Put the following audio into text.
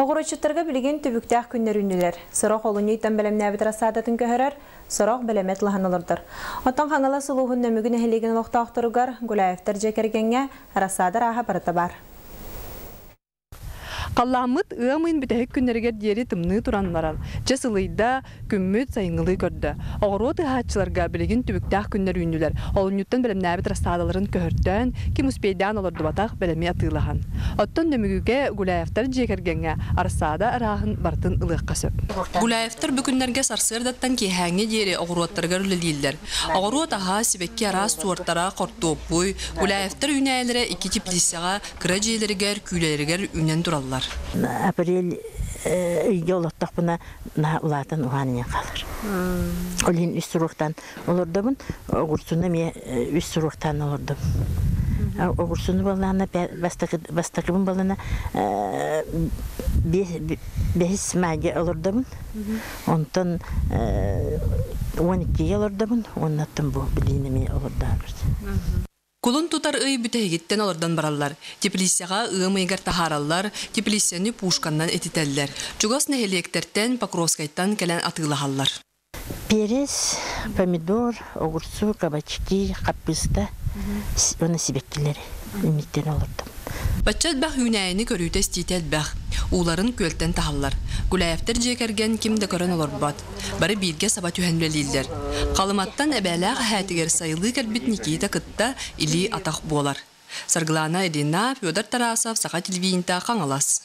Оғырычыттарға білген түбіктәқ күннер үнілер. Сұрық олыны итан бәлемнәбі трасадатын көхірер, сұрық бәлемет лағанылырдыр. Оттан қаңала сұлуғын нөмігін әхелеген лоқта ақтырығар, Гулаевтар жекергенге расадар аға барыты бар. Қалламыт ығамын бітәхік күннергер дері тымны тұранларан. Жасылыйда күммөт сайыңылы көрді. Оғыруы хатчыларға білеген түбіктәқ күннер үйінілер. Олынюттан бәлемнәбі трасадаларын көхірттен, кем успейдан оларды батақ бәлеме атылаған. Оттан дөмігіге Гулаевтар жекергенге арсада арағын бартын ылық қасып. Гулаевтар бүкінлерге сарсырдаттан кейхәңе дері оғыруаттарға үлілдер. Оғыруат аға сибекке арас суырттара қорттуоппуй, Гулаевтар үйнәйлері екі теплисаға кіра жейлергер, күйлергер үйнен тұралар. Апрель үйге олаттақ бұна ұлатын ұғанымен қалыр. Олен үс сұруқтан олырдымын, оғырсуны мен үс сұруқтан олырдым. Оғырсуны балына, бастақыбын балына бәхіс мәге олырдымын. Онтан 12 олырдымын, оннаттым бұл білейініме олырдағырды. Kulun tutar ıy bütehigitten olurdan barallar. Teplisiyaga ığımıйгар taharallar, teplisiyani puşkandan etiteller. Çugas neheliyekterten Pakrovskaytan kelen atığılahallar. Перец, помидор, огурцу, кабачки, капуста, оны сибеккилери үмиттен олурдум. Баччат бах юнайыны көрүйті стител бах. Уларын көлттен тахаллар. Гулаевтар жекерген кимде көрін олорбат. Бары бирге сабат үхенлелилдер. Қалыматтан әбәләғ хәтігер сайылы кәрбіт Никита кытта или атақ болар. Саргылана Элина, Федор Тарасов, Сақа телевизинта қаңалас.